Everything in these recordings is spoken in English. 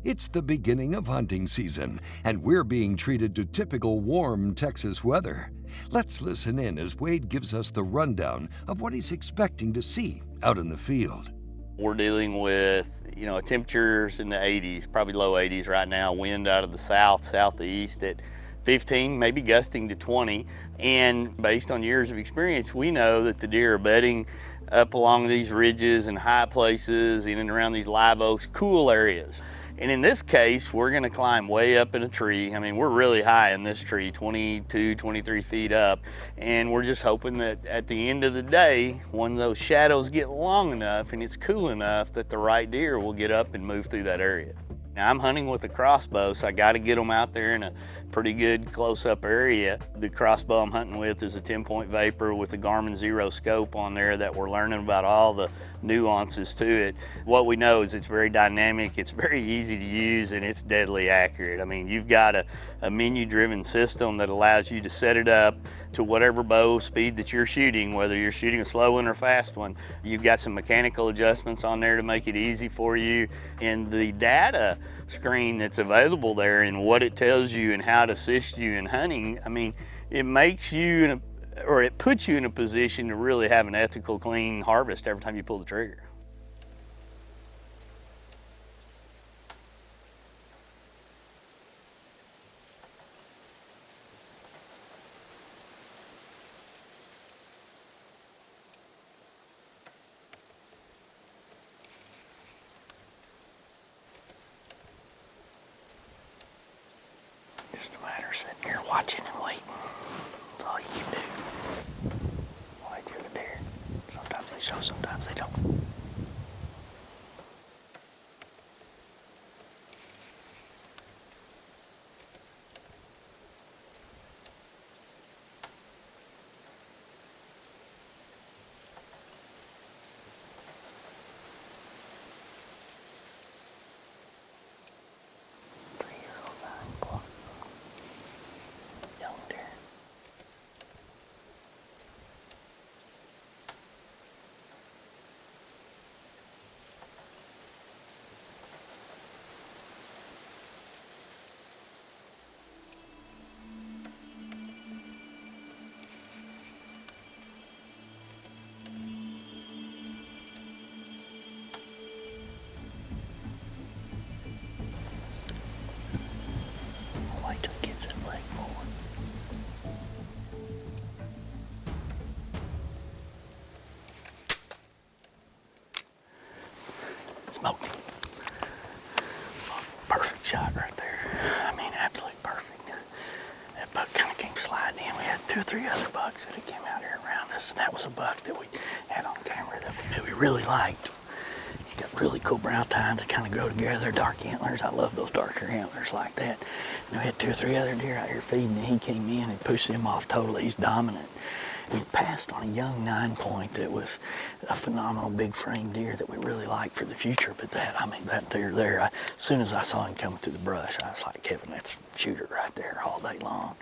It's the beginning of hunting season, and we're being treated to typical warm Texas weather. Let's listen in as Wade gives us the rundown of what he's expecting to see out in the field. We're dealing with, temperatures in the 80s, probably low 80s right now, wind out of the south, southeast at 15, maybe gusting to 20. And based on years of experience, we know that the deer are bedding up along these ridges and high places in and around these live oaks, cool areas. And in this case, we're gonna climb way up in a tree. I mean, we're really high in this tree, 22, 23 feet up. And we're just hoping that at the end of the day, when those shadows get long enough and it's cool enough, that the right deer will get up and move through that area. Now, I'm hunting with a crossbow, so I gotta get them out there in a pretty good close-up area. The crossbow I'm hunting with is a TenPoint Vapor with a Garmin Xero scope on there that we're learning about all the nuances to it. What we know is it's very dynamic, it's very easy to use, and it's deadly accurate. I mean, you've got a menu-driven system that allows you to set it up to whatever bow speed that you're shooting, whether you're shooting a slow one or fast one. You've got some mechanical adjustments on there to make it easy for you. And the data screen that's available there and what it tells you and how to assist you in hunting, I mean, it makes you, it puts you in a position to really have an ethical, clean harvest every time you pull the trigger. Just a matter of sitting here watching and waiting. That's all you can do. Wait for the deer. Sometimes they show, sometimes they don't. Wait till it gets that leg forward. Smoked him. Perfect shot right there. I mean, absolutely perfect. That buck kind of came sliding in. We had 2 or 3 other bucks that had came out here around us, and that was a buck that we had on camera that we knew we really liked. He's got really cool brow tines that kind of go together, dark antlers. I love those darker antlers like that. And we had 2 or 3 other deer out here feeding, and he came in and pushed him off totally. He's dominant. We passed on a young 9-point that was a phenomenal big frame deer that we really liked for the future. But that deer there, as soon as I saw him coming through the brush, I was like, Kevin, that's shoot it right there all day long.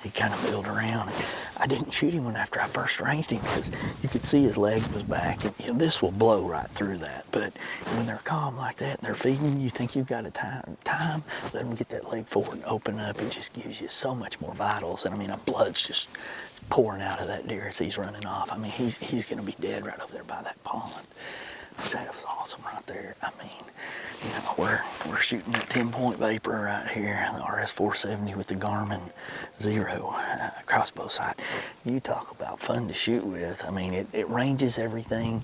He kind of wheeled around. And I didn't shoot him when after I first ranged him because you could see his leg was back. And this will blow right through that. But when they're calm like that and they're feeding, you think you've got a time, let them get that leg forward and open up. It just gives you so much more vitals. And I mean, blood's just pouring out of that deer as he's running off. I mean, he's going to be dead right over there by that pond. That was awesome right there. I mean, we're shooting that TenPoint Vapor right here, the RS 470 with the Garmin Xero crossbow sight. You talk about fun to shoot with. I mean, it ranges everything.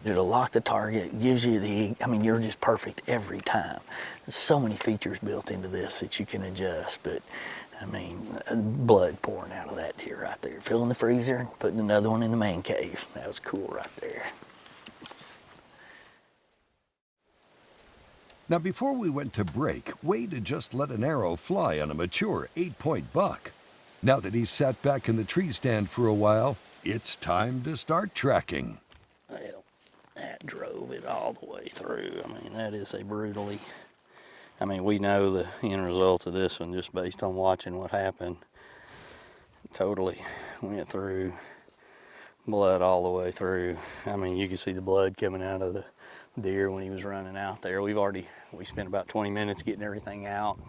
It'll lock the target, gives you you're just perfect every time. There's so many features built into this that you can adjust, but I mean, blood pouring out of that deer right there. Filling the freezer, putting another one in the man cave. That was cool right there. Now, before we went to break, Wade had just let an arrow fly on a mature 8-point buck. Now that he's sat back in the tree stand for a while, it's time to start tracking. Well, that drove it all the way through. I mean, that is a brutally... I mean, we know the end results of this one just based on watching what happened. Totally went through, blood all the way through. I mean, you can see the blood coming out of the deer when he was running out there. We spent about 20 minutes getting everything out.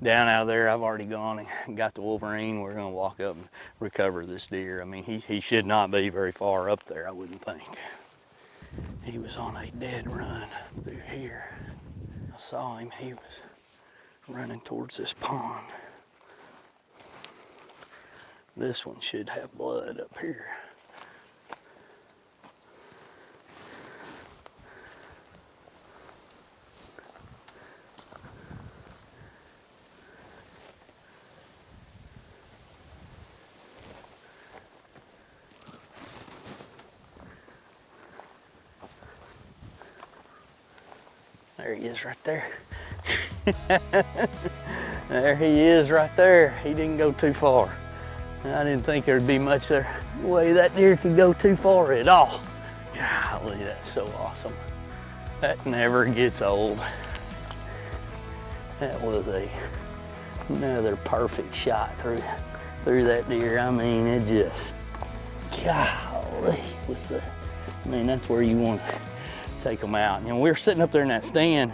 Down out of there, I've already gone and got the Wolverine. We're gonna walk up and recover this deer. I mean, he should not be very far up there, I wouldn't think. He was on a dead run through here. I saw him, he was running towards this pond. This one should have blood up here. There he is right there. There he is right there. He didn't go too far. I didn't think there'd be much there way that deer could go too far at all. Golly, that's so awesome. That never gets old. That was another perfect shot through that deer. I mean, it just, golly, I mean, that's where you want to take them out. And we were sitting up there in that stand.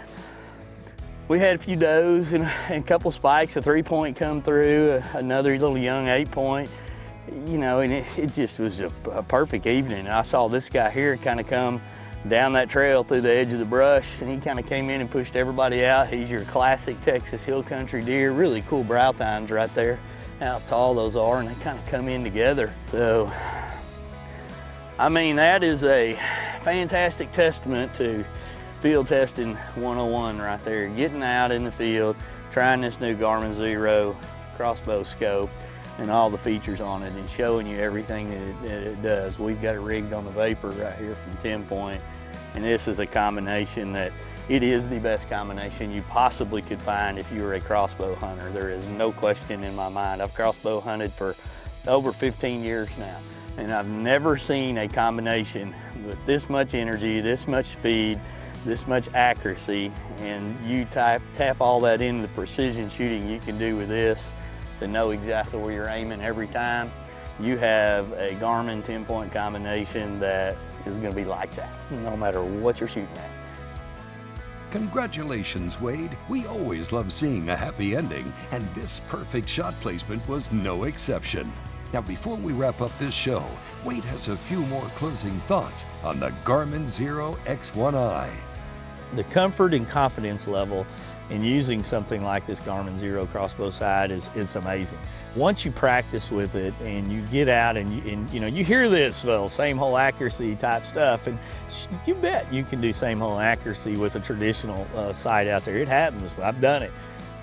We had a few does and a couple spikes, a 3-point come through, another little young 8-point, you know, and it just was a perfect evening. And I saw this guy here kind of come down that trail through the edge of the brush, and he kind of came in and pushed everybody out. He's your classic Texas hill country deer. Really cool brow tines right there, how tall those are, and they kind of come in together. So, I mean, that is a fantastic testament to field testing 101 right there. Getting out in the field, trying this new Garmin Xero Crossbow scope and all the features on it and showing you everything that it does. We've got it rigged on the Vapor right here from TenPoint, and this is a combination that it is the best combination you possibly could find if you were a crossbow hunter. There is no question in my mind. I've crossbow hunted for over 15 years now, and I've never seen a combination with this much energy, this much speed, this much accuracy, and you tap all that into the precision shooting you can do with this to know exactly where you're aiming every time. You have a Garmin TenPoint combination that is going to be lights out, no matter what you're shooting at. Congratulations, Wade. We always love seeing a happy ending, and this perfect shot placement was no exception. Now, before we wrap up this show, Wade has a few more closing thoughts on the Garmin Xero X1i. The comfort and confidence level in using something like this Garmin Xero crossbow sight it's amazing. Once you practice with it and you get out and you know, you hear this, well, same hole accuracy type stuff, and you bet you can do same hole accuracy with a traditional sight out there. It happens, I've done it,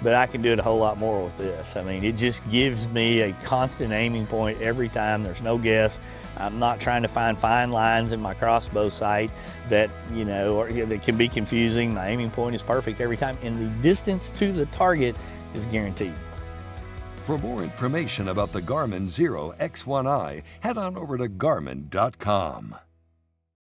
but I can do it a whole lot more with this. I mean, it just gives me a constant aiming point every time. There's no guess. I'm not trying to find fine lines in my crossbow sight that, you know, or that can be confusing. My aiming point is perfect every time, and the distance to the target is guaranteed. For more information about the Garmin Xero X1i, head on over to Garmin.com.